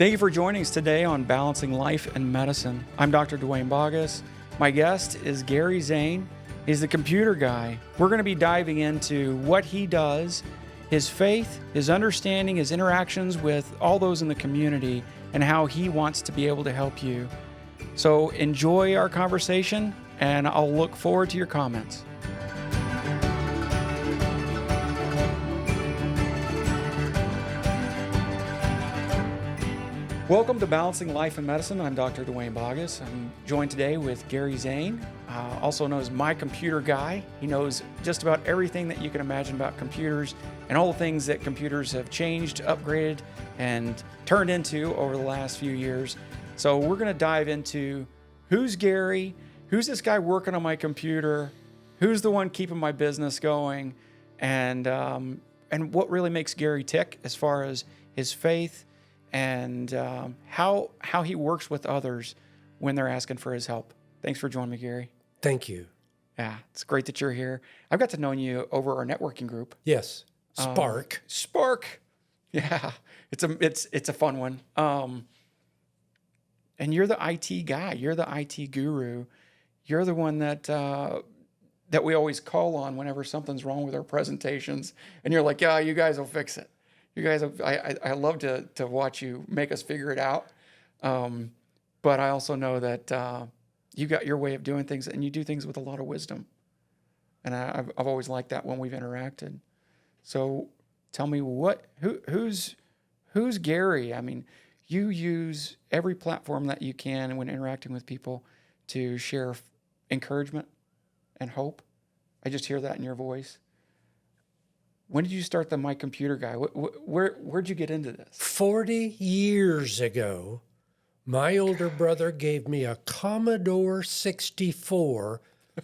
Thank you for joining us today on Balancing Life and Medicine. I'm Dr. Dwayne Boggess. My guest is Gary Zane. He's the computer guy. We're going to be diving into what he does, his faith, his understanding, his interactions with all those in the community, and how he wants to be able to help you. So enjoy our conversation, and I'll look forward to your comments. Welcome to Balancing Life and Medicine. I'm Dr. Dwayne Boggess. I'm joined today with Gary Zane, also known as My Computer Guy. He knows just about everything that you can imagine about computers and all the things that computers have changed, upgraded, and turned into over the last few years. So we're going to dive into who's Gary, who's this guy working on my computer, who's the one keeping my business going, and what really makes Gary tick as far as his faith, and how he works with others when they're asking for his help. Thanks for joining me, Gary. Thank you. Yeah, it's great that you're here. I've got to know you over our networking group. Yes, Spark. Spark. Yeah, it's a fun one. And you're the IT guy. You're the IT guru. You're the one that we always call on whenever something's wrong with our presentations. And you're like, yeah, you guys will fix it. You guys, I love to watch you make us figure it out. But I also know that you got your way of doing things, and you do things with a lot of wisdom. And I've always liked that when we've interacted. So tell me who's Gary? I mean, you use every platform that you can when interacting with people to share encouragement and hope. I just hear that in your voice. When did you start the My Computer Guy? Where'd you get into this? 40 years ago, my older brother gave me a Commodore 64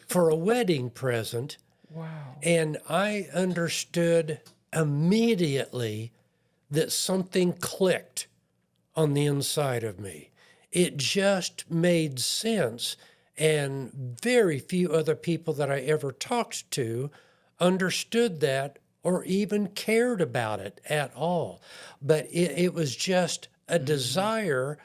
for a wedding present. Wow. And I understood immediately that something clicked on the inside of me. It just made sense. And very few other people that I ever talked to understood that or even cared about it at all. But it was just a desire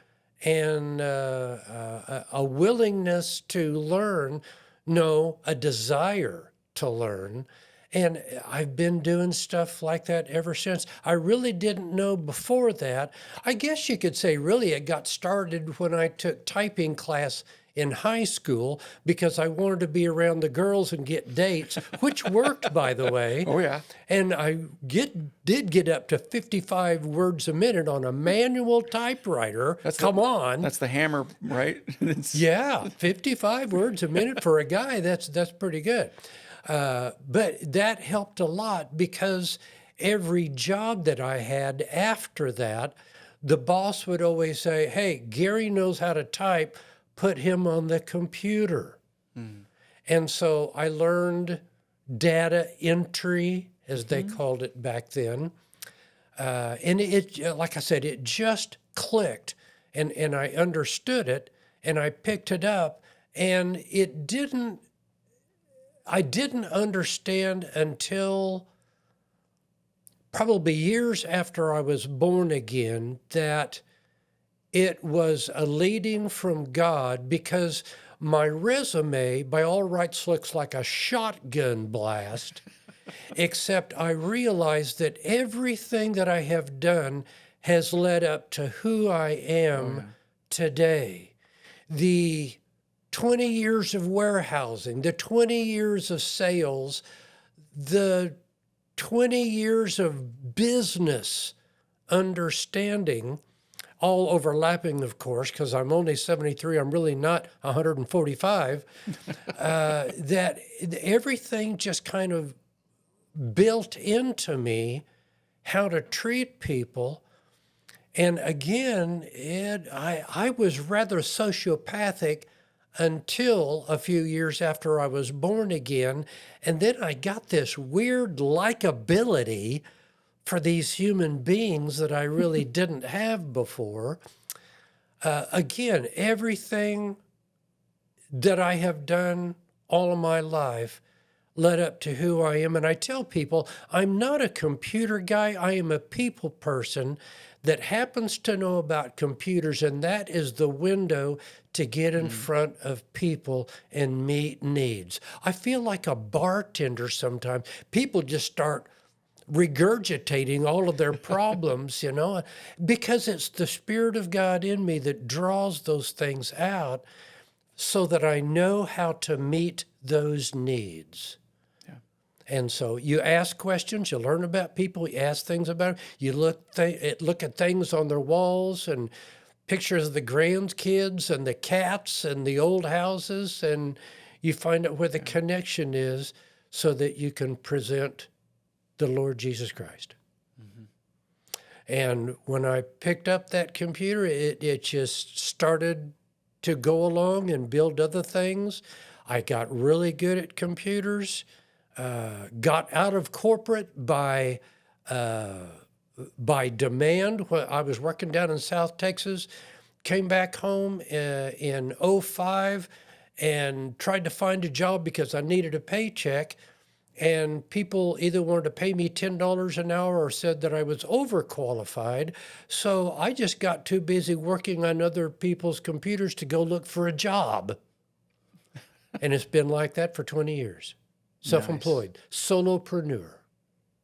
and a willingness to learn, a desire to learn. And I've been doing stuff like that ever since. I really didn't know before that. I guess you could say really it got started when I took typing class in high school because I wanted to be around the girls and get dates, which worked, by the way. Oh, yeah. And I did get up to 55 words a minute on a manual typewriter. Come on. That's the hammer, right? Yeah, 55 words a minute for a guy, that's pretty good. But that helped a lot because every job that I had after that, the boss would always say, hey, Gary knows how to type, put him on the computer. And so I learned data entry, as they called it back then. And it, like I said, it just clicked, and I understood it, and I picked it up, and I didn't understand until probably years after I was born again that it was a leading from God, because my resume, by all rights, looks like a shotgun blast, except I realized that everything that I have done has led up to who I am today. The 20 years of warehousing, the 20 years of sales, the 20 years of business understanding, all overlapping, of course, because I'm only 73, I'm really not 145, that everything just kind of built into me how to treat people. And again, I was rather sociopathic until a few years after I was born again. And then I got this weird likability for these human beings that I really didn't have before. Again, everything that I have done all of my life led up to who I am. And I tell people, I'm not a computer guy. I am a people person that happens to know about computers, and that is the window to get in front of people and meet needs. I feel like a bartender sometimes. People just start regurgitating all of their problems, because it's the Spirit of God in me that draws those things out so that I know how to meet those needs. Yeah. And so you ask questions, you learn about people, you ask things about them, you look at things on their walls and pictures of the grandkids and the cats and the old houses, and you find out where the connection is so that you can present the Lord Jesus Christ. And when I picked up that computer, it just started to go along and build other things. I got really good at computers, got out of corporate by demand. When I was working down in South Texas, came back home in '05 and tried to find a job because I needed a paycheck. And people either wanted to pay me $10 an hour or said that I was overqualified. So I just got too busy working on other people's computers to go look for a job. And it's been like that for 20 years. Self-employed, solopreneur.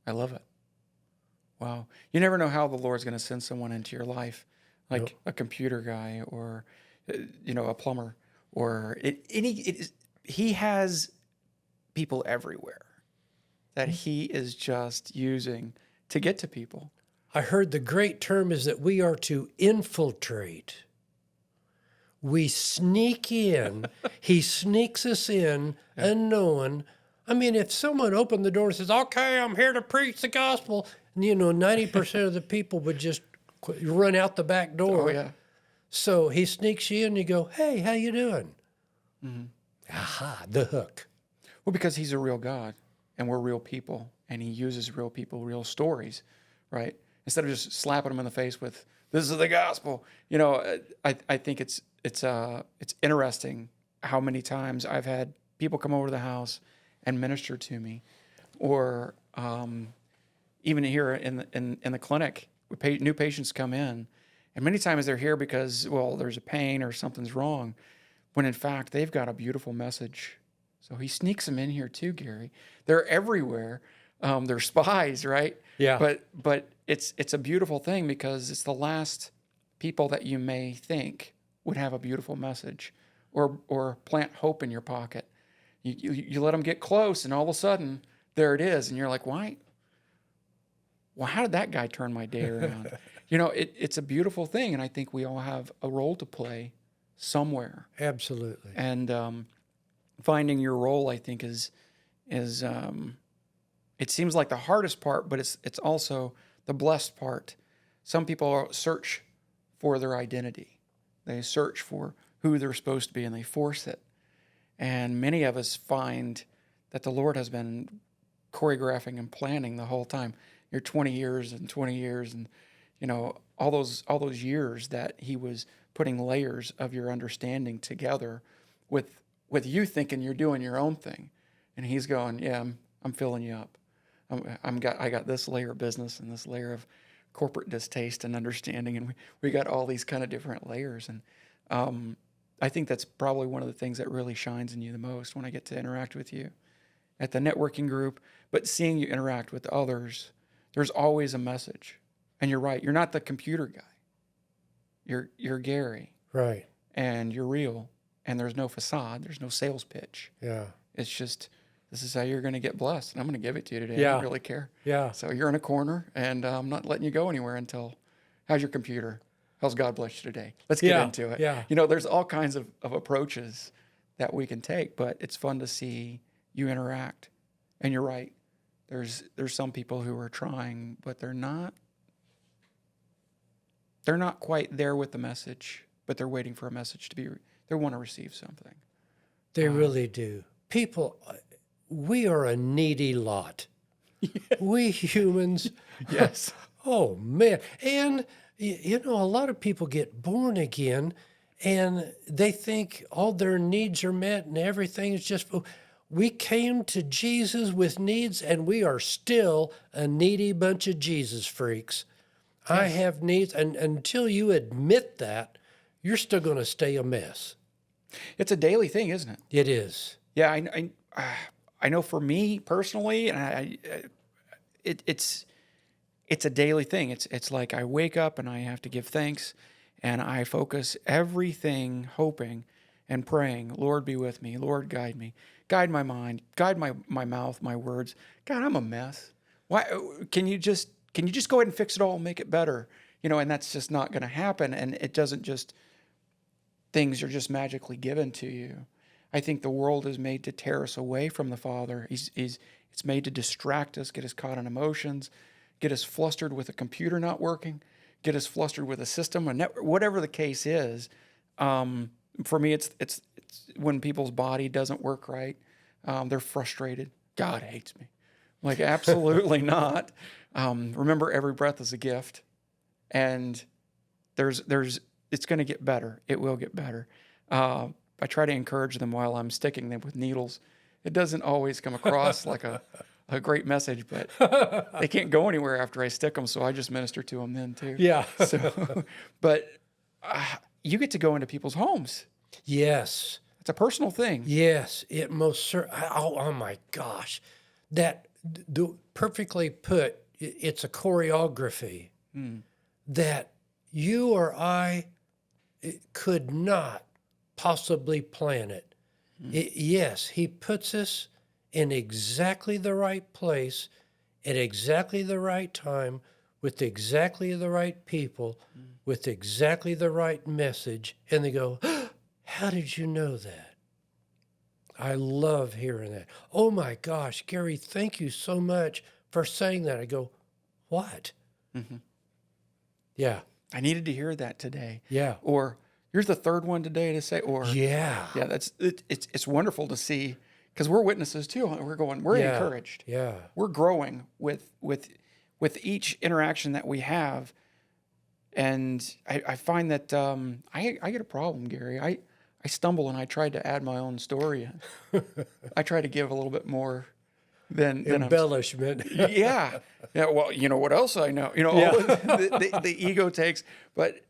I love it. Wow. You never know how the Lord's going to send someone into your life, like a computer guy or, a plumber or he has people everywhere that he is just using to get to people. I heard the great term is that we are to infiltrate. We sneak in. He sneaks us in unknown. I mean, if someone opened the door and says, okay, I'm here to preach the gospel, and 90% of the people would just run out the back door. Oh, yeah. So he sneaks you in and you go, hey, how you doing? Aha, the hook. Well, because he's a real God and we're real people and he uses real people, real stories, right? Instead of just slapping them in the face with, this is the gospel. I think it's interesting how many times I've had people come over to the house and minister to me, or even here in the clinic, new patients come in, and many times they're here because, well, there's a pain or something's wrong, when in fact they've got a beautiful message. So he sneaks them in here too, Gary. They're everywhere. They're spies, right? Yeah. But it's a beautiful thing because it's the last people that you may think would have a beautiful message or plant hope in your pocket. You let them get close, and all of a sudden, there it is. And you're like, why? Well, how did that guy turn my day around? It's a beautiful thing, and I think we all have a role to play somewhere. Absolutely. And finding your role, I think, is it seems like the hardest part, but it's also the blessed part. Some people search for their identity. They search for who they're supposed to be, and they force it. And many of us find that the Lord has been choreographing and planning the whole time. You're 20 years and 20 years, and all those years that He was putting layers of your understanding together, with you thinking you're doing your own thing, and He's going, yeah, I'm filling you up. I got this layer of business and this layer of corporate distaste and understanding, and we got all these kind of different layers. And I think that's probably one of the things that really shines in you the most when I get to interact with you at the networking group, but seeing you interact with others, there's always a message. And you're right, you're not the computer guy. You're Gary. Right. And you're real. And there's no facade, there's no sales pitch. Yeah. It's just, this is how you're going to get blessed, and I'm going to give it to you today. Yeah. I don't really care. Yeah. So you're in a corner, and I'm not letting you go anywhere until, how's your computer? How's God bless you today? Let's get into it. Yeah. There's all kinds of approaches that we can take, but it's fun to see you interact. And you're right. There's some people who are trying, but they're not quite there with the message, but they're waiting for a message to be, they want to receive something. They really do. People, we are a needy lot. Yeah. We humans. Yes. Oh, man. And, a lot of people get born again and they think all their needs are met and everything is just, we came to Jesus with needs and we are still a needy bunch of Jesus freaks. I Yes. have needs. And until you admit that, you're still going to stay a mess. It's a daily thing, isn't it? It is. Yeah, I know for me personally, and it's a daily thing. It's like I wake up and I have to give thanks, and I focus everything hoping and praying, Lord be with me, Lord guide me, guide my mind, guide my mouth, my words. God, I'm a mess. Why can you just go ahead and fix it all and make it better? And that's just not going to happen. And it doesn't just things are just magically given to you. I think the world is made to tear us away from the Father. It's made to distract us, get us caught in emotions, get us flustered with a computer not working, get us flustered with a system, a network, whatever the case is. For me, it's when people's body doesn't work right. They're frustrated. God hates me. Like, absolutely not. Remember, every breath is a gift, and it's going to get better. It will get better. I try to encourage them while I'm sticking them with needles. It doesn't always come across like a great message, but they can't go anywhere after I stick them, so I just minister to them then too. Yeah. But you get to go into people's homes. Yes. It's a personal thing. Yes. It most certainly. Oh my gosh. Perfectly put, it's a choreography that you or I could not possibly plan it. Yes, he puts us in exactly the right place at exactly the right time with exactly the right people with exactly the right message. And they go, how did you know that? I love hearing that. Oh my gosh, Gary, thank you so much for saying that. I go, what? Yeah. I needed to hear that today. Yeah. Or you're the third one today to say, or Yeah. it's wonderful to see, because we're witnesses too. We're encouraged. Yeah. We're growing with each interaction that we have. And I find that I get a problem, Gary. I stumble and I tried to add my own story. I try to give a little bit more than Embellishment. yeah. Well, what else I know? Yeah. All the ego takes. But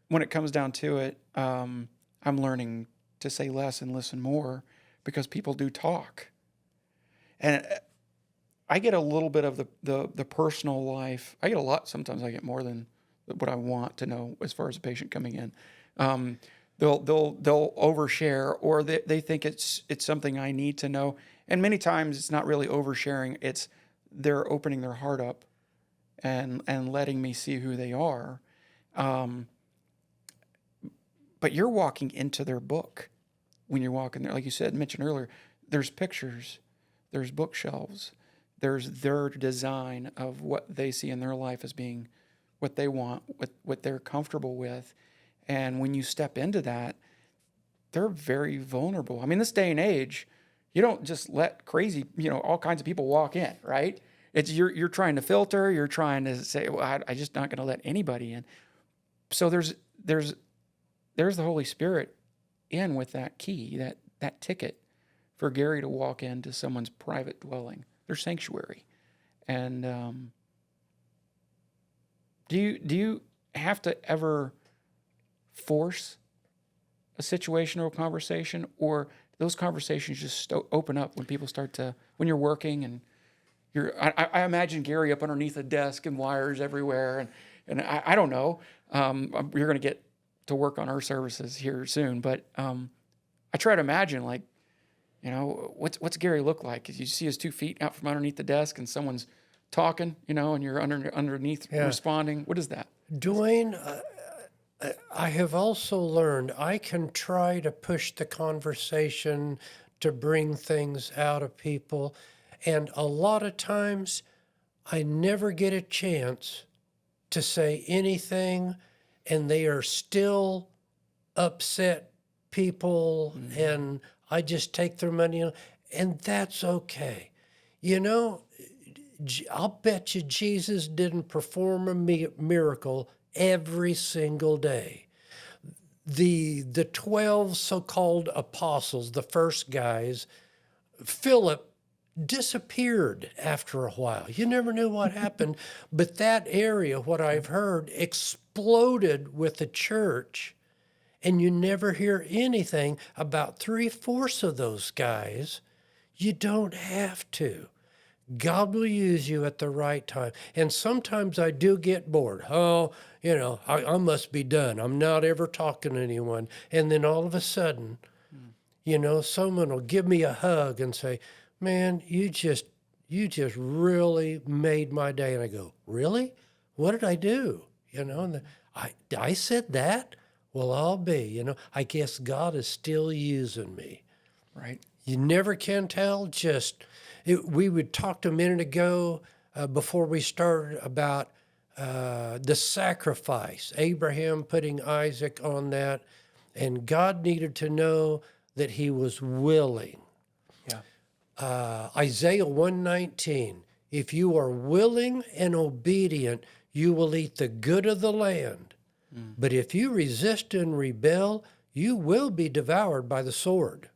when it comes down to it, I'm learning to say less and listen more, because people do talk. And I get a little bit of the personal life. I get a lot. Sometimes I get more than what I want to know as far as a patient coming in. They'll overshare, or they think it's something I need to know. And many times it's not really oversharing. It's they're opening their heart up and letting me see who they are. But you're walking into their book when you're walking there. Like you said, mentioned earlier, there's pictures, there's bookshelves, there's their design of what they see in their life as being what they want, what they're comfortable with. And when you step into that, they're very vulnerable. I mean, this day and age, you don't just let crazy, all kinds of people walk in, right? It's you're trying to filter. You're trying to say, well, I just not going to let anybody in. So there's the Holy Spirit in with that key, that ticket for Gary to walk into someone's private dwelling, their sanctuary. And do you have to ever force a situation or a conversation, or those conversations just open up when people start to, when you're working and I imagine Gary up underneath a desk and wires everywhere, and I don't know. You're going to get to work on our services here soon, but I try to imagine, like, what's Gary look like? Because you see his 2 feet out from underneath the desk, and someone's talking, and you're underneath responding. What is that? Dwayne, I have also learned I can try to push the conversation to bring things out of people. And a lot of times I never get a chance to say anything, and they are still upset people, and I just take their money, and that's okay. I'll bet you Jesus didn't perform a miracle every single day. The 12 so-called apostles, the first guys, Philip disappeared after a while. You never knew what happened, but that area, what I've heard, exploded with the church, and you never hear anything about three-fourths of those guys. You don't have to. God will use you at the right time. And sometimes I do get bored. Oh, I must be done. I'm not ever talking to anyone. And then all of a sudden, someone will give me a hug and say, man, you just really made my day. And I go, really? What did I do? And I said that? Well, I'll be, I guess God is still using me. Right. You never can tell. We would talked a minute ago before we started about the sacrifice, Abraham putting Isaac on that, and God needed to know that he was willing. Yeah. Isaiah 119, if you are willing and obedient, you will eat the good of the land. But if you resist and rebel, you will be devoured by the sword.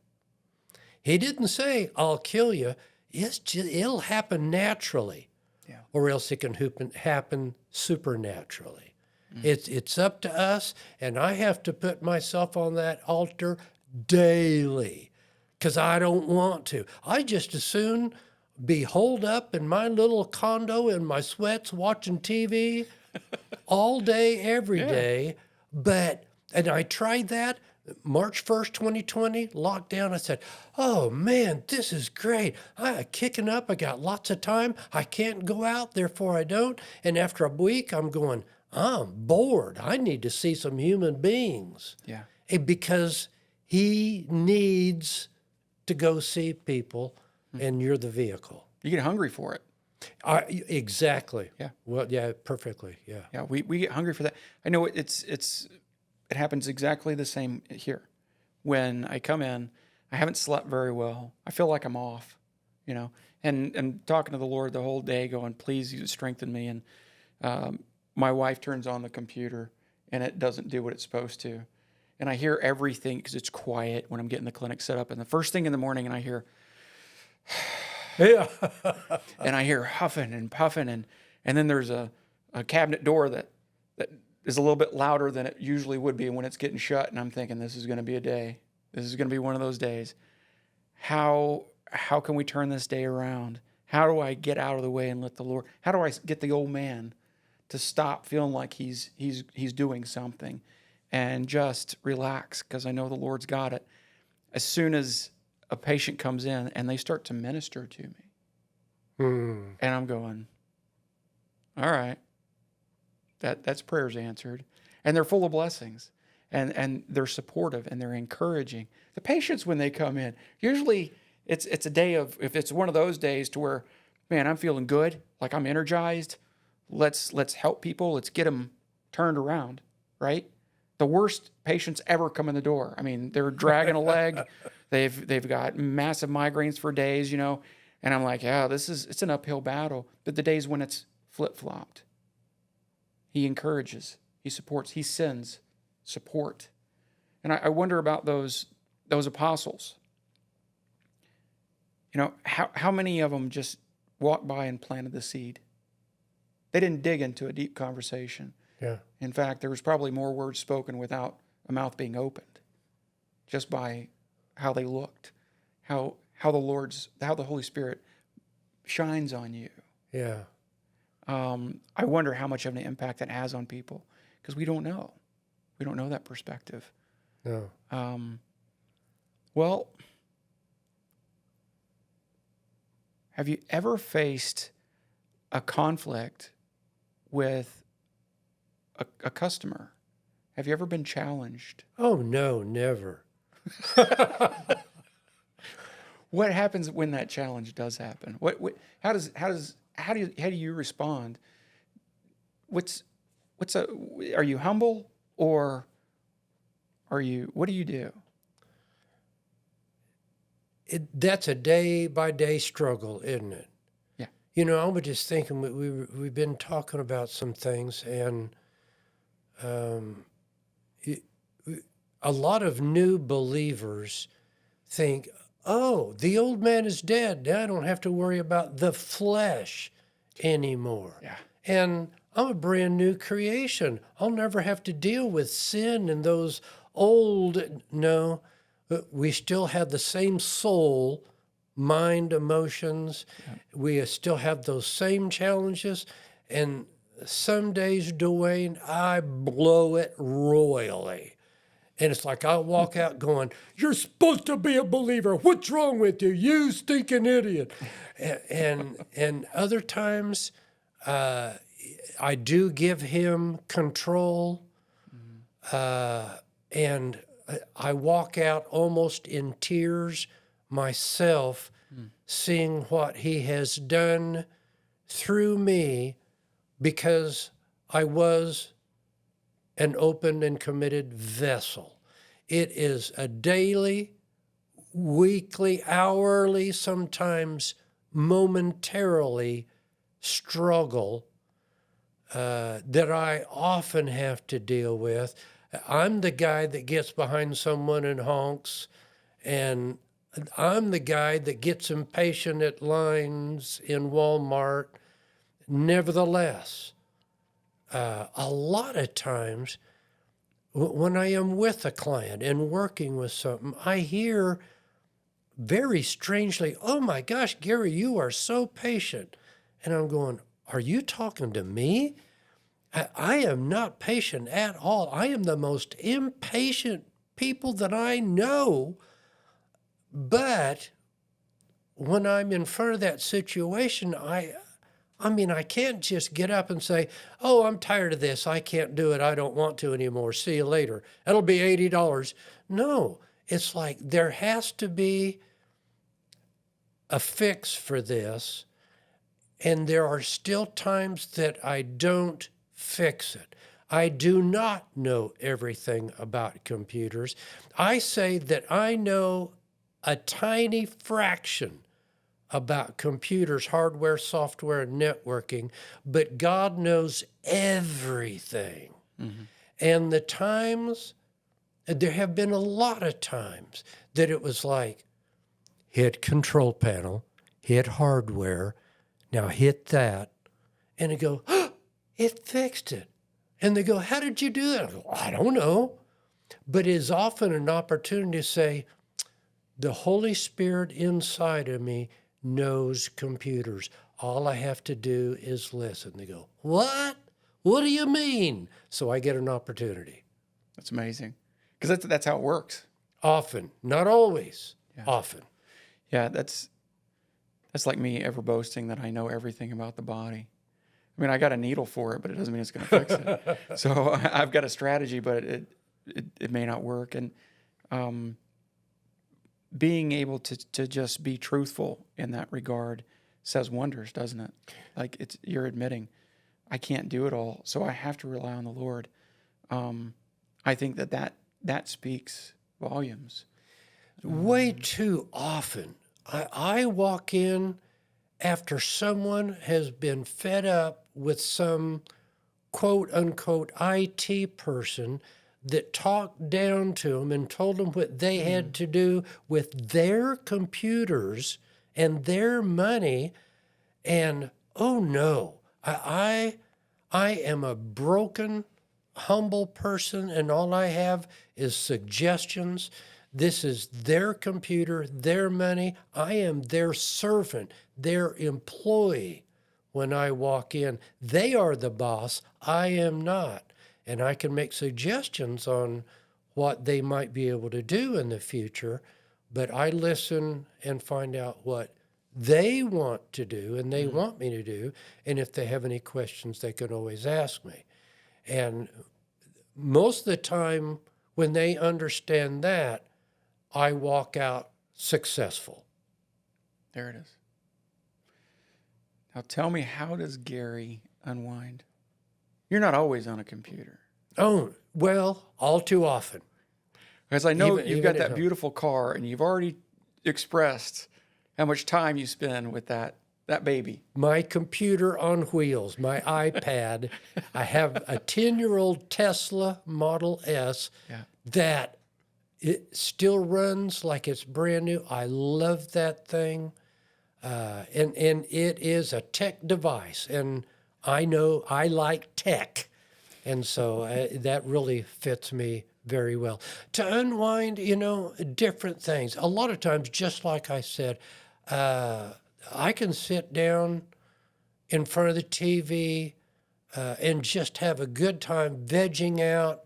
He didn't say, I'll kill you. It'll happen naturally, Yeah. or else it can happen supernaturally. It's up to us, and I have to put myself on that altar daily because I don't want to. I just as soon be holed up in my little condo in my sweats watching TV all day, every day. And I tried that. March 1st, 2020, lockdown, I said, oh man, this is great. I'm kicking up. I got lots of time. I can't go out, therefore I don't. And after a week, I'm going, I'm bored. I need to see some human beings. Yeah. Because he needs to go see people, and you're the vehicle. You get hungry for it. Exactly. Yeah. Well, yeah, perfectly. Yeah. Yeah. We get hungry for that. I know it happens exactly the same here. When I come in, I haven't slept very well. I feel like I'm off, and talking to the Lord the whole day going, please you strengthen me. And my wife turns on the computer and it doesn't do what it's supposed to. And I hear everything because it's quiet when I'm getting the clinic set up. And the first thing in the morning, and I hear, Yeah. and I hear huffing and puffing. And then there's a cabinet door that is a little bit louder than it usually would be when it's getting shut. And I'm thinking, this is going to be a day. This is going to be one of those days. How can we turn this day around? How do I get out of the way and let the Lord, how do I get the old man to stop feeling like he's doing something and just relax? Because I know the Lord's got it. As soon as a patient comes in and they start to minister to me, and I'm going, all right, that's prayers answered. And they're full of blessings. And they're supportive and they're encouraging. The patients, when they come in, usually it's a day of, if it's one of those days to where, man, I'm feeling good, like I'm energized, let's help people, let's get them turned around, right? The worst patients ever come in the door. I mean, they're dragging a leg, they've got massive migraines for days, and I'm like, yeah, it's an uphill battle. But the days when it's flip-flopped, he encourages, he supports, he sends support. And I wonder about those apostles. How many of them just walked by and planted the seed? They didn't dig into a deep conversation. Yeah. In fact, there was probably more words spoken without a mouth being opened, just by how they looked, how the Holy Spirit shines on you. Yeah. I wonder how much of an impact that has on people, because we don't know. We don't know that perspective. No. Well, have you ever faced a conflict with a customer? Have you ever been challenged? Oh, no, never. What happens when that challenge does happen? How do you respond? Are you humble, or what do you do? That's a day-by-day struggle, isn't it? Yeah. I was just thinking, we've been talking about some things, and a lot of new believers think, oh, the old man is dead. Now I don't have to worry about the flesh anymore. Yeah. And I'm a brand new creation. I'll never have to deal with sin and those old, no, we still have the same soul, mind, emotions. We still have those same challenges. And some days, Dwayne, I blow it royally. And it's like I walk out going, "You're supposed to be a believer. What's wrong with you, you stinking idiot?" And other times, I do give him control, and I walk out almost in tears myself, seeing what he has done through me, because I was an open and committed vessel. It is a daily, weekly, hourly, sometimes momentarily struggle that I often have to deal with. I'm the guy that gets behind someone and honks, and I'm the guy that gets impatient at lines in Walmart. Nevertheless, a lot of times when I am with a client and working with something, I hear very strangely, "Oh my gosh, Gary, you are so patient." And I'm going, "Are you talking to me? I am not patient at all. I am the most impatient people that I know." But when I'm in front of that situation, I mean, I can't just get up and say, "Oh, I'm tired of this. I can't do it. I don't want to anymore. See you later. It'll be $80. No, it's like there has to be a fix for this. And there are still times that I don't fix it. I do not know everything about computers. I say that I know a tiny fraction about computers, hardware, software, and networking, but God knows everything. And the times, there have been a lot of times that it was like, hit control panel, hit hardware, now hit that, and they go, "Oh, it fixed it." And they go, "How did you do that?" I go, "I don't know." But it is often an opportunity to say, the Holy Spirit inside of me knows computers. All I have to do is listen. They go, "What? What do you mean?" So I get an opportunity. That's amazing. Because that's how it works. Often, not always, often. Yeah, that's like me ever boasting that I know everything about the body. I mean, I got a needle for it, but it doesn't mean it's going to fix it. So I've got a strategy, but it may not work. And being able to just be truthful in that regard says wonders, doesn't it? Like you're admitting, I can't do it all, so I have to rely on the Lord. I think that speaks volumes. Way too often, I walk in after someone has been fed up with some quote unquote IT person that talked down to them and told them what they had to do with their computers and their money. And oh no, I am a broken, humble person, and all I have is suggestions. This is their computer, their money. I am their servant, their employee. When I walk in, they are the boss. I am not. And I can make suggestions on what they might be able to do in the future, but I listen and find out what they want to do and they want me to do. And if they have any questions, they can always ask me. And most of the time, when they understand that, I walk out successful. There it is. Now tell me, how does Gary unwind? You're not always on a computer. Oh, well, all too often. Because I know you've got even at that beautiful car, and you've already expressed how much time you spend with that baby. My computer on wheels, my iPad. I have a 10-year-old Tesla Model S that It still runs like it's brand new. I love that thing. And it is a tech device. And I know I like tech. And so that really fits me very well. To unwind, different things. A lot of times, just like I said, I can sit down in front of the TV and just have a good time vegging out,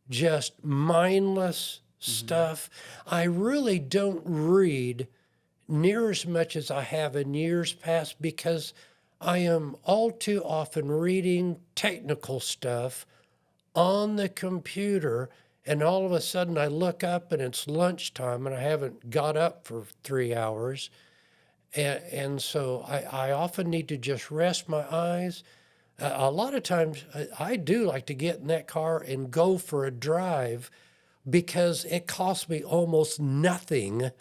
just mindless stuff. I really don't read near as much as I have in years past because I am all too often reading technical stuff on the computer, and all of a sudden I look up and it's lunchtime and I haven't got up for 3 hours. And so I often need to just rest my eyes. A lot of times I do like to get in that car and go for a drive because it costs me almost nothing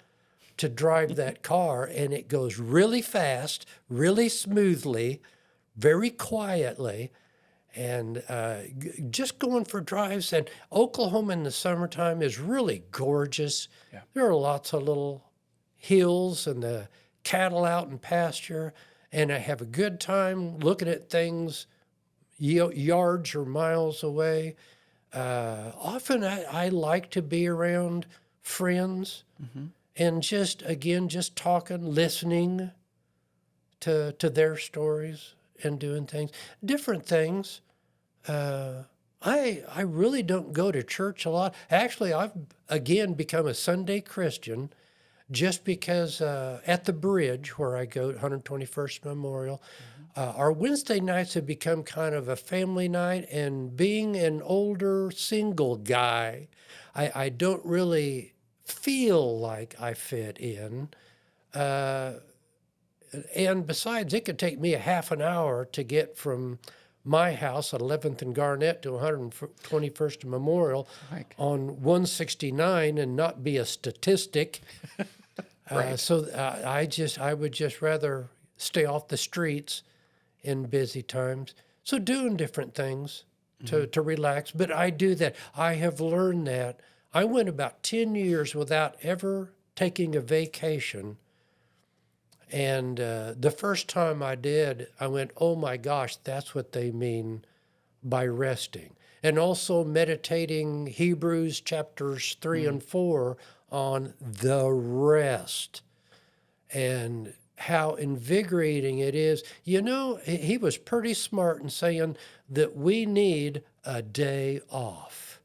to drive that car, and it goes really fast, really smoothly, very quietly, and just going for drives. And Oklahoma in the summertime is really gorgeous. Yeah. There are lots of little hills and the cattle out in pasture, and I have a good time looking at things yards or miles away. Often I like to be around friends and just talking, listening to their stories and doing things, different things. I really don't go to church a lot. Actually, I've again become a Sunday Christian just because at the bridge where I go, 121st Memorial, our Wednesday nights have become kind of a family night, and being an older single guy, I don't really feel like I fit in. And besides, it could take me a half an hour to get from my house at 11th and Garnett to 121st Memorial Like, on 169 and not be a statistic. Right. So I would just rather stay off the streets in busy times. So doing different things to relax. But I do that. I have learned that. I went about 10 years without ever taking a vacation. And the first time I did, I went, oh my gosh, that's what they mean by resting. And also meditating Hebrews chapters 3 and 4 on the rest and how invigorating it is. He was pretty smart in saying that we need a day off.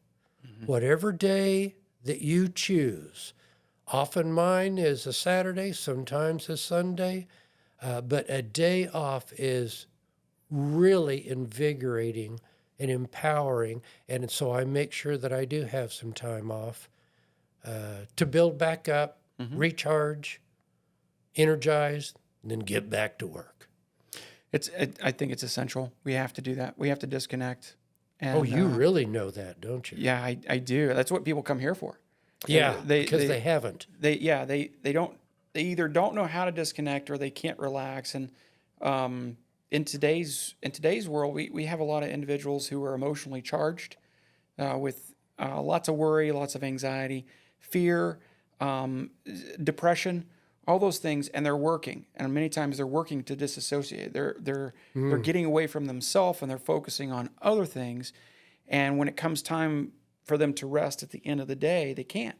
Whatever day that you choose. Often mine is a Saturday, sometimes a Sunday, but a day off is really invigorating and empowering. And so I make sure that I do have some time off to build back up, recharge, energize, and then get back to work. I think it's essential. We have to do that. We have to disconnect. And, Oh, you really know that, don't you? Yeah, I do. That's what people come here for. Yeah, because they haven't. They either don't know how to disconnect or they can't relax. And in today's world, we have a lot of individuals who are emotionally charged with lots of worry, lots of anxiety, fear, depression, all those things, and they're working. And many times they're working to disassociate. They're getting away from themselves and they're focusing on other things. And when it comes time for them to rest at the end of the day, they can't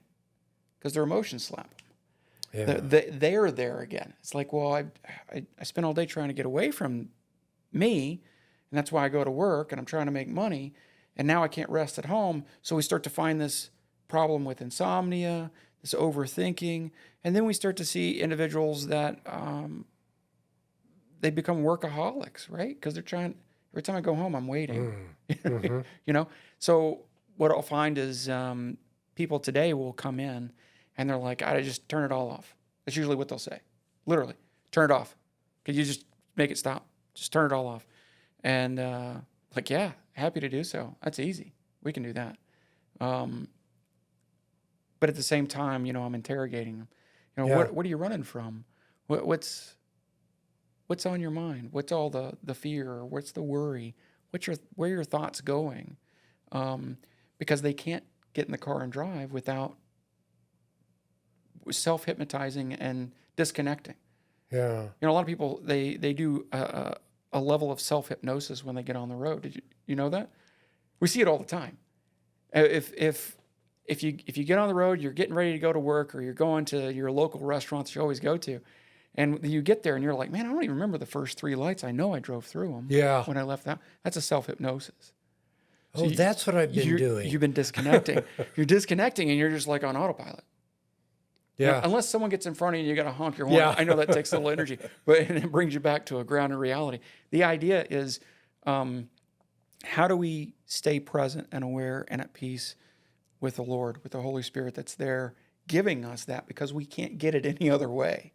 because their emotions slap them. Yeah. They're there again. It's like, well, I spent all day trying to get away from me, and that's why I go to work, and I'm trying to make money, and now I can't rest at home. So we start to find this problem with insomnia, this overthinking, and then we start to see individuals that they become workaholics, right? Because they're trying. Every time I go home, I'm waiting. So what I'll find is people today will come in and they're like, I just turn it all off. That's usually what they'll say. Literally, turn it off. Could you just make it stop? Just turn it all off. And like, yeah, happy to do so. That's easy. We can do that. But at the same time, I'm interrogating them. Yeah. What are you running from? What's on your mind? What's all the fear? What's the worry? Where are your thoughts going? Because they can't get in the car and drive without self-hypnotizing and disconnecting. Yeah. You know, a lot of people, they do a level of self-hypnosis when they get on the road. Did you know that? We see it all the time. If you get on the road, you're getting ready to go to work, or you're going to your local restaurants you always go to, and you get there and you're like, man, I don't even remember the first 3 lights. I know I drove through them Yeah. when I left that. That's a self-hypnosis. Oh, that's what I've been doing. You've been disconnecting. You're disconnecting and you're just like on autopilot. Yeah. Now, unless someone gets in front of you and you got to honk your horn. Yeah. I know that takes a little energy, but it brings you back to a grounded reality. The idea is, how do we stay present and aware and at peace with the Lord, with the Holy Spirit that's there giving us that, because we can't get it any other way.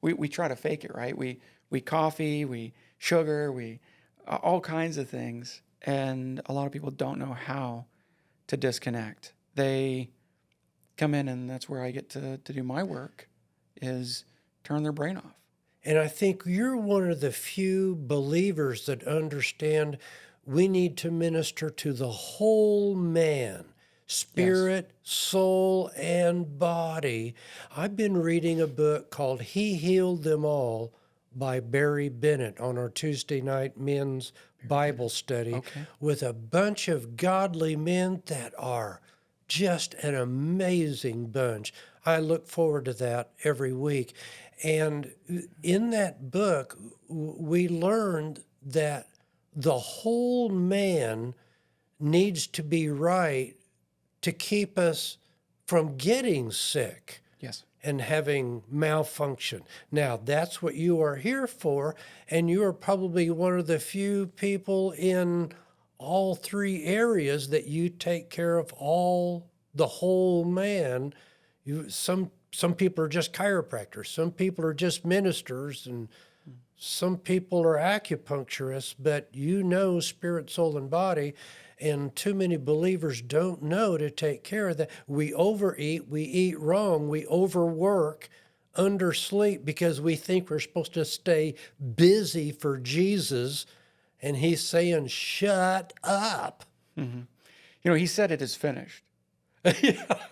We try to fake it, right? We coffee, we sugar, we all kinds of things. And a lot of people don't know how to disconnect. They come in, and that's where I get to do my work, is turn their brain off. And I think you're one of the few believers that understand we need to minister to the whole man, spirit, soul, and body. I've been reading a book called He Healed Them All by Barry Bennett on our Tuesday night men's Bible study with a bunch of godly men that are just an amazing bunch. I look forward to that every week. And in that book, we learned that the whole man needs to be right to keep us from getting sick. Yes. And having malfunction. Now, that's what you are here for, and you are probably one of the few people in all 3 areas that you take care of the whole man. Some people are just chiropractors, some people are just ministers, and some people are acupuncturists, but you know spirit, soul, and body. And too many believers don't know to take care of that. We overeat, we eat wrong, we overwork, undersleep, because we think we're supposed to stay busy for Jesus. And he's saying, shut up. Mm-hmm. You know, he said it is finished.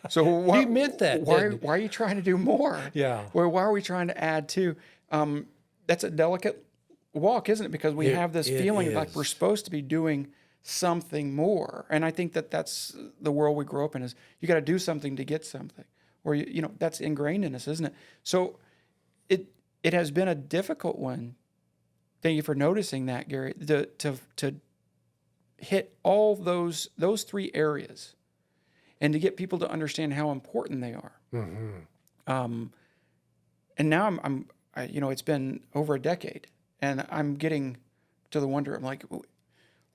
So why, he meant that. Why are you trying to do more? Yeah. Well, why are we trying to add to? That's a delicate walk, isn't it? Because we have this feeling like we're supposed to be doing something more. And I think that that's the world we grow up in, is you got to do something to get something, or you know, that's ingrained in us, isn't it? So it has been a difficult one. Thank you for noticing that, Gary, to hit all those 3 areas and to get people to understand how important they are. Mm-hmm. And now I, you know, it's been over a decade, and I'm getting to the wonder. I'm like,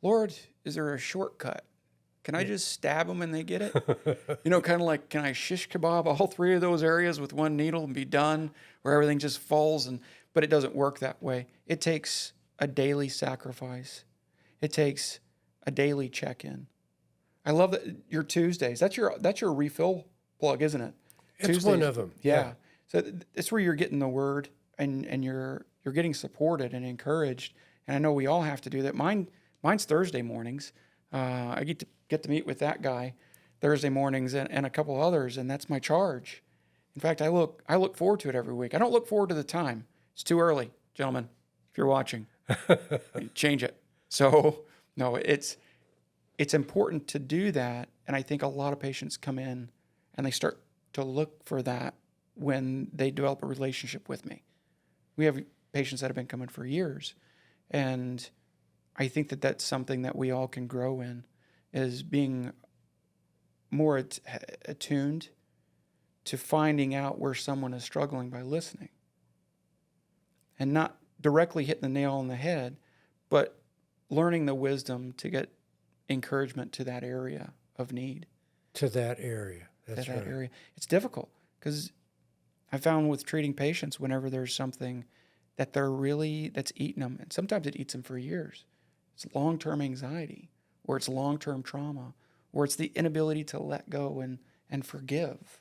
Lord, is there a shortcut? Can I just stab them and they get it? You know, kind of like, can I shish kebab all 3 of those areas with one needle and be done, where everything just falls? But it doesn't work that way. It takes a daily sacrifice. It takes a daily check-in. I love that your Tuesdays. That's your refill plug, isn't it? It's Tuesdays. one of them. Yeah. So it's where you're getting the word, and you're getting supported and encouraged. And I know we all have to do that. Mine's Thursday mornings. I get to meet with that guy Thursday mornings and a couple others, and that's my charge. In fact, I look forward to it every week. I don't look forward to the time. It's too early, gentlemen. If you're watching, change it. So no, it's important to do that, and I think a lot of patients come in and they start to look for that when they develop a relationship with me. We have patients that have been coming for years, and I think that that's something that we all can grow in, is being more attuned to finding out where someone is struggling by listening. And not directly hitting the nail on the head, but learning the wisdom to get encouragement to that area of need. To that area. That's right. Area. It's difficult, because I found with treating patients, whenever there's something that that's eating them, and sometimes it eats them for years. It's long-term anxiety, or it's long-term trauma, or it's the inability to let go and forgive.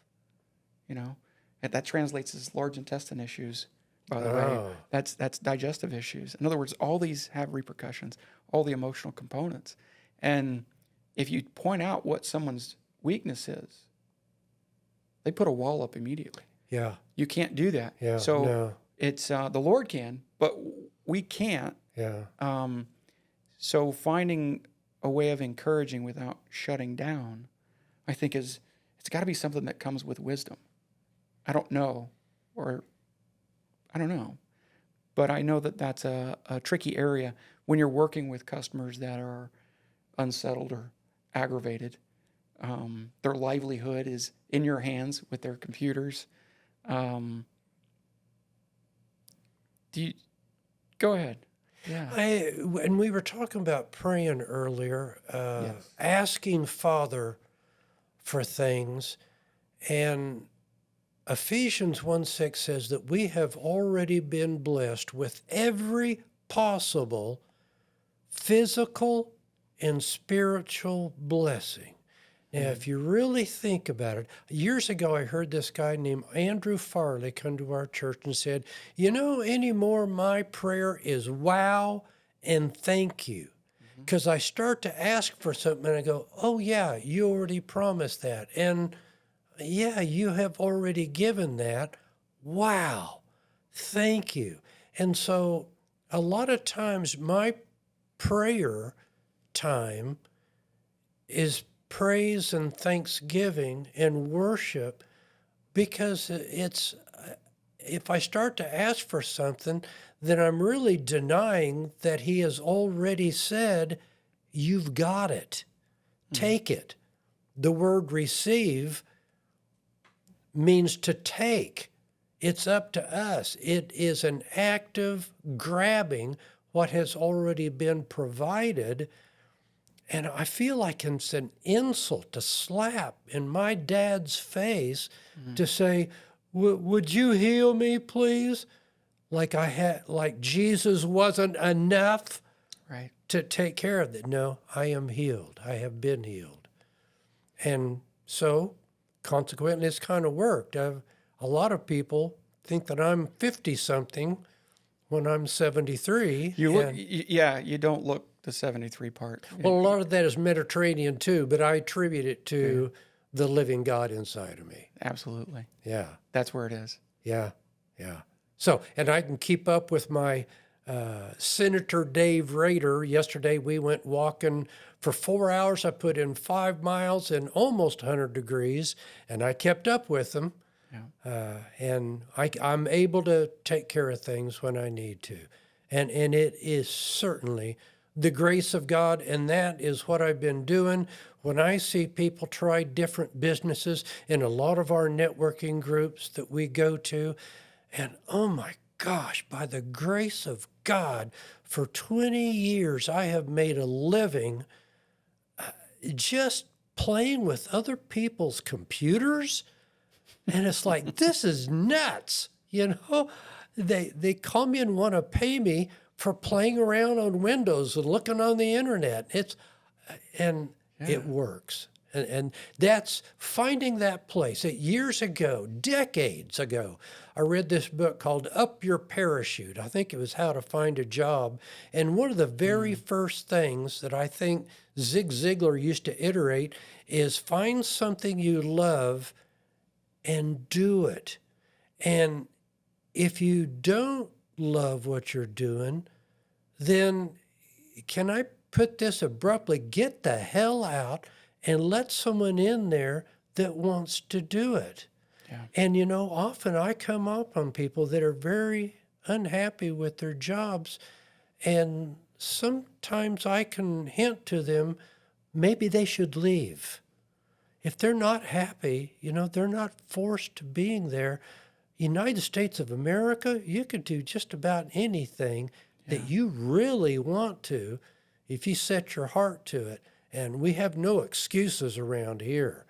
You know, and that translates as large intestine issues, by the way. That's digestive issues. In other words, all these have repercussions, all the emotional components. And if you point out what someone's weakness is, they put a wall up immediately. Yeah. You can't do that. Yeah. So No. it's the Lord can, but we can't. Yeah. So finding a way of encouraging without shutting down, I think it's got to be something that comes with wisdom. I don't know, or I don't know, but I know that that's a tricky area when you're working with customers that are unsettled or aggravated. Their livelihood is in your hands with their computers. Um, do you go ahead? Yeah. And we were talking about praying earlier, Yes. asking Father for things, and Ephesians 1:6 says that we have already been blessed with every possible physical and spiritual blessing. Now, if you really think about it, years ago I heard this guy named Andrew Farley come to our church and said, anymore my prayer is wow and thank you. Because I start to ask for something and I go, oh yeah, you already promised that. And yeah, you have already given that. Wow, thank you. And so a lot of times my prayer time is praise and thanksgiving and worship, because if I start to ask for something, then I'm really denying that he has already said, you've got it, take it. The word receive means to take. It's up to us. It is an active grabbing what has already been provided. And I feel like it's an insult to slap in my dad's face to say, would you heal me, please? Like Jesus wasn't enough Right. to take care of it. No, I am healed. I have been healed. And so consequently, it's kind of worked. A lot of people think that I'm 50-something when I'm 73. You look, yeah, you don't look the 73 part. Well, a lot of that is Mediterranean too, but I attribute it to the living God inside of me. Absolutely. Yeah, That's where it is. yeah, yeah. So, and I can keep up with my Senator Dave Rader. Yesterday we went walking for 4 hours. I put in 5 miles in almost 100 degrees, and I kept up with him. Yeah. And I'm able to take care of things when I need to. And it is certainly the grace of God, and that is what I've been doing. When I see people try different businesses in a lot of our networking groups that we go to, and oh my gosh, by the grace of God, for 20 years I have made a living just playing with other people's computers. And it's like, this is nuts. They call me and want to pay me for playing around on Windows and looking on the internet. It works. And that's finding that place. Years ago, decades ago, I read this book called Up Your Parachute. I think it was How to Find a Job. And one of the very first things that I think Zig Ziglar used to iterate is find something you love and do it. And if you don't love what you're doing, then can I put this abruptly? Get the hell out and let someone in there that wants to do it. Yeah. And often I come up on people that are very unhappy with their jobs, and sometimes I can hint to them, maybe they should leave. If they're not happy, they're not forced to being there. United States of America, you could do just about anything that you really want to if you set your heart to it. And we have no excuses around here.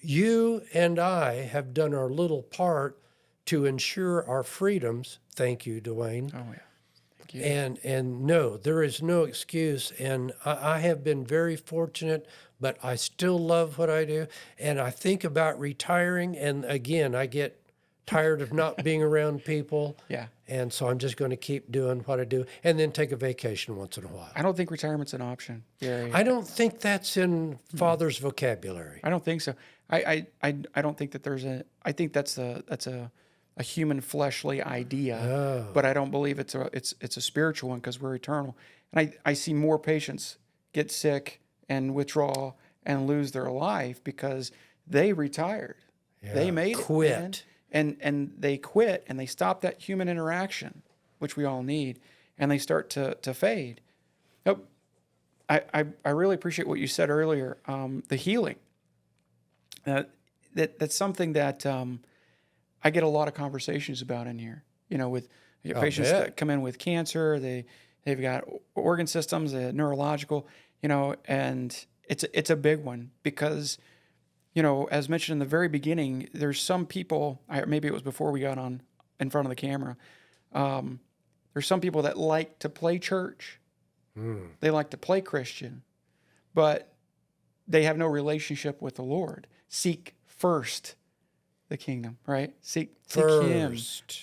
You and I have done our little part to ensure our freedoms. Thank you, Dwayne. Oh, yeah. Thank you. And no, there is no excuse. And I have been very fortunate, but I still love what I do. And I think about retiring. And again, I get tired of not being around people. Yeah. And so I'm just going to keep doing what I do and then take a vacation once in a while. I don't think retirement's an option, Gary. I don't think that's in Father's vocabulary. I don't think so. I don't think that I think that's a human fleshly idea, but I don't believe it's a spiritual one because we're eternal. And I see more patients get sick and withdraw and lose their life because they retired. Yeah. They made Quit. and they quit and they stop that human interaction, which we all need, and they start to fade. Nope. I really appreciate what you said earlier. The healing. That's something that I get a lot of conversations about in here. With patients that come in with cancer, they've got organ systems, neurological, and it's a big one because, as mentioned in the very beginning, there's some people. Maybe it was before we got on in front of the camera. There's some people that like to play church. They like to play Christian, but they have no relationship with the Lord. Seek first the kingdom, right? Seek Him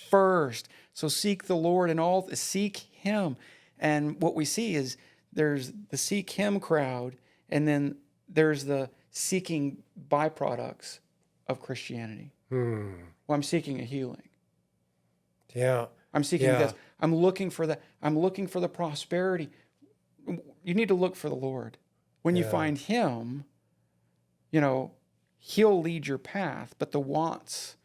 first. So seek the Lord and seek Him. And what we see is there's the seek Him crowd, and then there's the seeking byproducts of Christianity. Well, I'm seeking a healing. Yeah. I'm seeking this. I'm looking for that. I'm looking for the prosperity. You need to look for the Lord. When you find Him, He'll lead your path. But the wants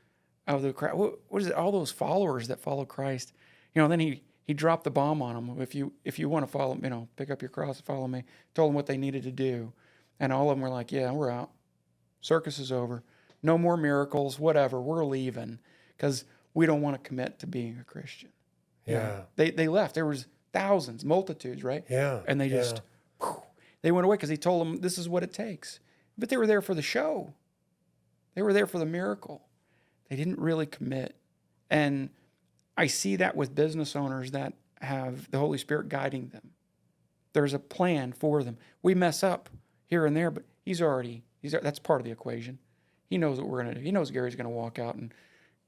of the crowd, what is it? All those followers that follow Christ, then he dropped the bomb on them. If you want to follow, pick up your cross and follow me. Told them what they needed to do, and all of them were like, "Yeah, we're out. Circus is over. No more miracles. Whatever. We're leaving because we don't want to commit to being a Christian." Yeah. They left. There was thousands, multitudes, right? Yeah. And they just, they went away because he told them this is what it takes. But they were there for the show. They were there for the miracle. They didn't really commit. And I see that with business owners that have the Holy Spirit guiding them. There's a plan for them. We mess up here and there, but that's part of the equation. He knows what we're going to do. He knows Gary's going to walk out and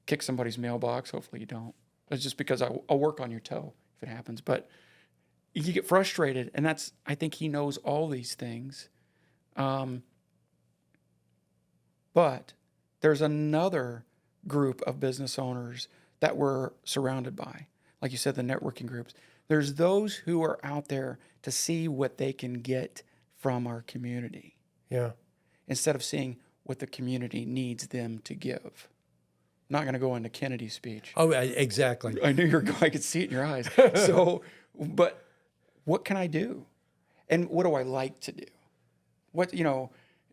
kick somebody's mailbox. Hopefully you don't. That's just because I'll work on your toe if it happens. But you get frustrated, and I think he knows all these things. But there's another group of business owners that we're surrounded by. Like you said, the networking groups. There's those who are out there to see what they can get from our community. Yeah. Instead of seeing what the community needs them to give. I'm not going to go into Kennedy's speech. Oh, exactly. I knew you were going. I could see it in your eyes. So, but what can I do? And what do I like to do?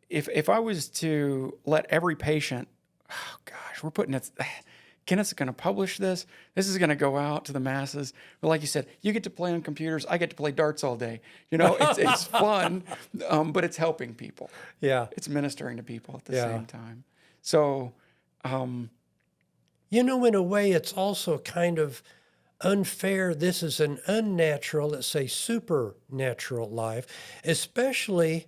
If I was to let every patient, oh gosh, we're putting it, Kenneth's going to publish this. This is going to go out to the masses. But like you said, you get to play on computers. I get to play darts all day. It's fun, but it's helping people. Yeah. It's ministering to people at the same time. So, in a way, it's also kind of unfair. This is an unnatural, let's say supernatural life, especially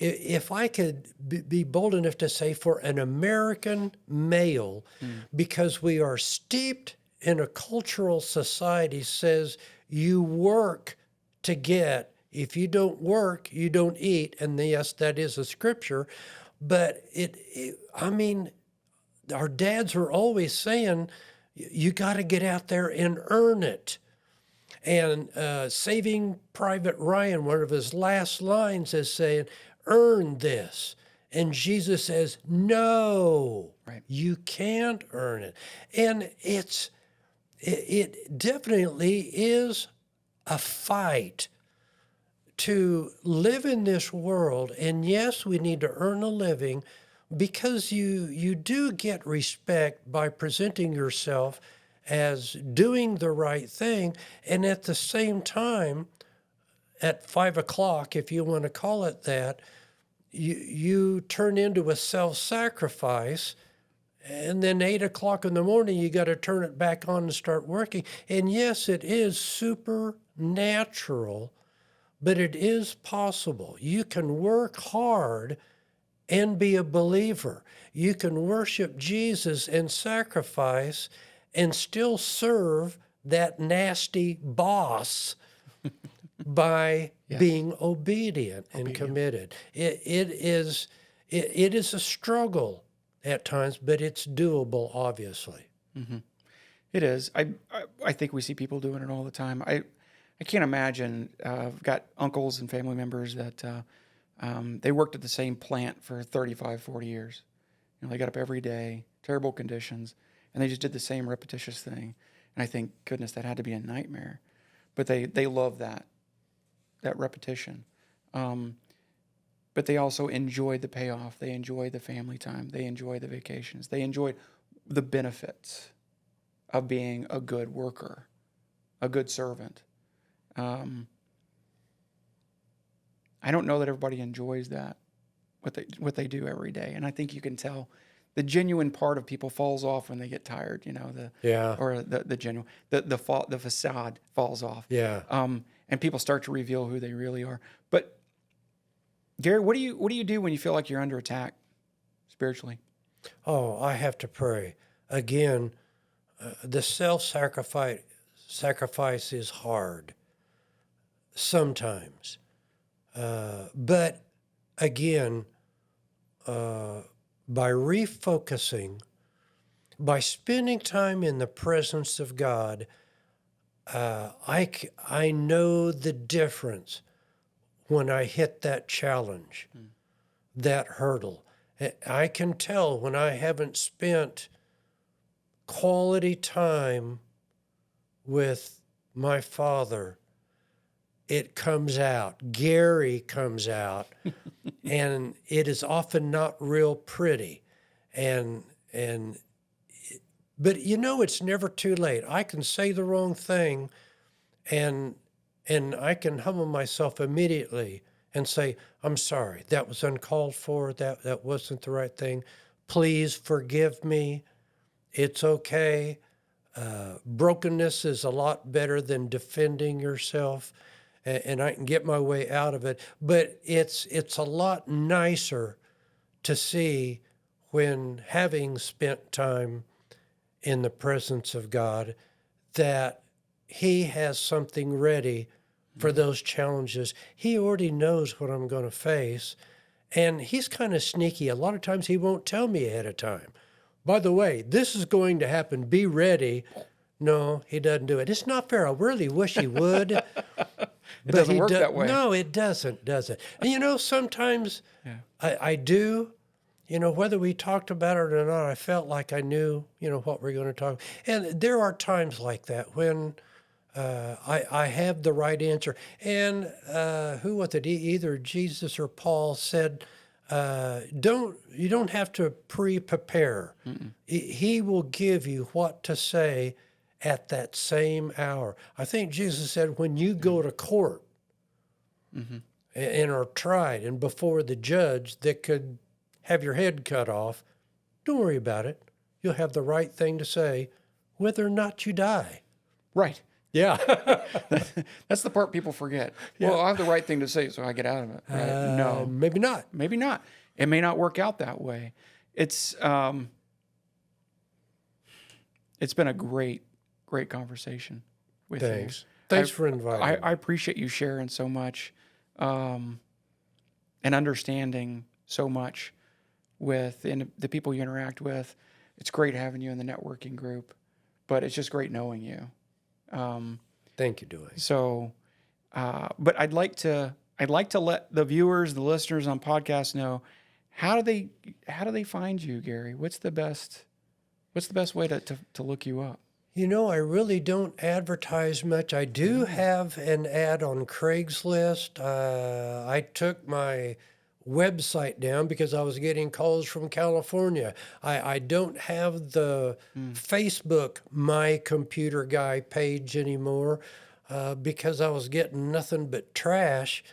if I could be bold enough to say for an American male, because we are steeped in a cultural society says you work to get. If you don't work, you don't eat. And yes, that is a scripture. But our dads were always saying, you got to get out there and earn it. And Saving Private Ryan, one of his last lines is saying, earn this. And Jesus says, no, you can't earn it. And it definitely is a fight to live in this world. And yes, we need to earn a living, because you do get respect by presenting yourself as doing the right thing. And at the same time, at 5 o'clock, if you want to call it that, you turn into a self-sacrifice. And then 8 o'clock in the morning, you got to turn it back on and start working. And yes, it is supernatural, but it is possible. You can work hard and be a believer. You can worship Jesus and sacrifice and still serve that nasty boss by being obedient and committed. It is a struggle at times, but it's doable, obviously. It is. I think we see people doing it all the time. I can't imagine. I've got uncles and family members that they worked at the same plant for 35, 40 years. You know, they got up every day, terrible conditions, and they just did the same repetitious thing. And I think, goodness, that had to be a nightmare. But they love that repetition. But they also enjoyed the payoff. They enjoyed the family time. They enjoyed the vacations. They enjoyed the benefits of being a good worker, a good servant. I don't know that everybody enjoys that, what they do every day. And I think you can tell the genuine part of people falls off when they get tired, you know, the facade falls off. Yeah. And people start to reveal who they really are. But Gary, what do you do when you feel like you're under attack spiritually? Oh, I have to pray. Again, the self-sacrifice is hard sometimes. But again, by refocusing, by spending time in the presence of God, I know the difference when I hit that challenge, that hurdle. I can tell when I haven't spent quality time with my Father. It comes out. Gary comes out, and it is often not real pretty. But you know, it's never too late. I can say the wrong thing, and I can humble myself immediately and say, I'm sorry, that was uncalled for, that wasn't the right thing. Please forgive me. It's okay. Brokenness is a lot better than defending yourself, and I can get my way out of it. But it's a lot nicer to see when, having spent time in the presence of God, that He has something ready for those challenges. He already knows what I'm going to face, and He's kind of sneaky. A lot of times He won't tell me ahead of time. By the way, this is going to happen. Be ready. No, He doesn't do it. It's not fair. I really wish He would. It doesn't work that way. No, it doesn't, does it? And you know, sometimes I do. You know, whether we talked about it or not, I felt like I knew, you know, what we're going to talk. And there are times like that when I have the right answer. And who was it? Either Jesus or Paul said, you don't have to pre-prepare. He will give you what to say at that same hour. I think Jesus said, when you go to court and are tried and before the judge that could have your head cut off, don't worry about it. You'll have the right thing to say, whether or not you die. Right. Yeah. That's the part people forget. Yeah. Well, I have the right thing to say, so I get out of it. Right? No. Maybe not. Maybe not. It may not work out that way. It's been a great conversation with you. Thanks for inviting me. I appreciate you sharing so much and understanding so much with the people you interact with. It's great having you in the networking group, but it's just great knowing you. Thank you, Dewey. So, but I'd like to let the viewers, the listeners on podcasts know, how do they find you, Gary? What's the best way to look you up? You know, I really don't advertise much. I do have an ad on Craigslist. I took my website down because I was getting calls from California. I don't have the Facebook My Computer Guy page anymore because I was getting nothing but trash.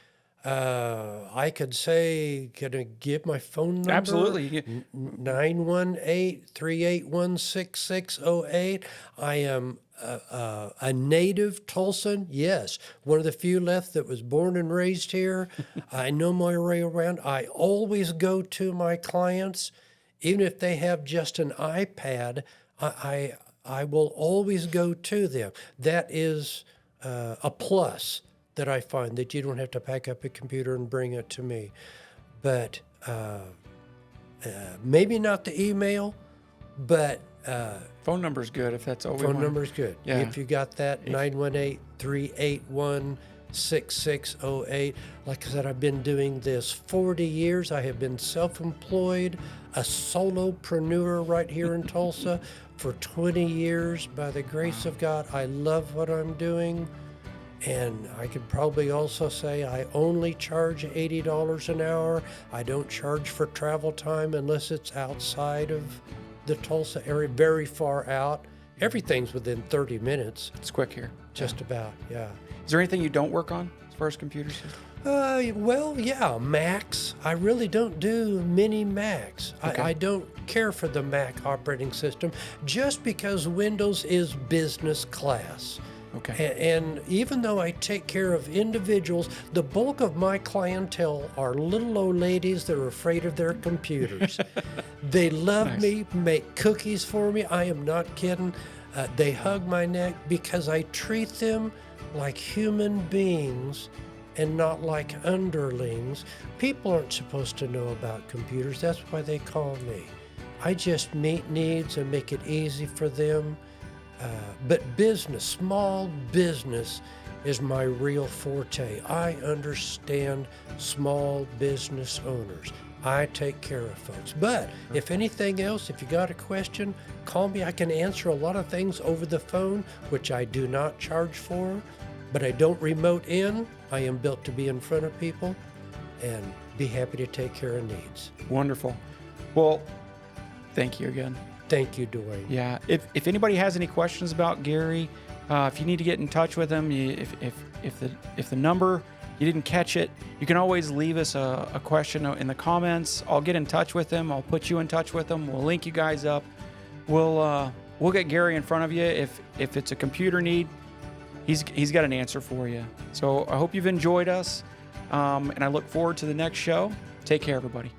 I could say, can I give my phone number? Absolutely. 918-381-6608. I am a native Tulsan. Yes, one of the few left that was born and raised here. I know my way around. I always go to my clients, even if they have just an iPad. I will always go to them. That is a plus that I find, that you don't have to pack up a computer and bring it to me. But maybe not the email, but Phone number's good if that's all we phone want. number is good. Yeah. If you got that, 918-381-6608. Like I said, I've been doing this 40 years. I have been self-employed, a solopreneur right here in Tulsa for 20 years. By the grace of God, I love what I'm doing. And I could probably also say I only charge $80 an hour. I don't charge for travel time unless it's outside of the Tulsa area, very far out. Everything's within 30 minutes, It's quick here. just about, yeah. Is there anything you don't work on as far as computers? Well, yeah, Macs. I really don't do many Macs. Okay. I don't care for the Mac operating system just because Windows is business class. Okay. And even though I take care of individuals, the bulk of my clientele are little old ladies that are afraid of their computers. They love Nice. me, make cookies for me. I am not kidding. They hug my neck because I treat them like human beings and not like underlings. People aren't supposed to know about computers. That's why they call me. I just meet needs and make it easy for them. But business, small business, is my real forte. I understand small business owners. I take care of folks. But if anything else, if you got a question, call me. I can answer a lot of things over the phone, which I do not charge for, but I don't remote in. I am built to be in front of people and be happy to take care of needs. Wonderful. Well, thank you again. Thank you, Dwayne. Yeah. If anybody has any questions about Gary, if you need to get in touch with him, if the number you didn't catch it, you can always leave us a question in the comments. I'll get in touch with him. I'll put you in touch with him. We'll link you guys up. We'll get Gary in front of you. If it's a computer need, he's got an answer for you. So I hope you've enjoyed us, and I look forward to the next show. Take care, everybody.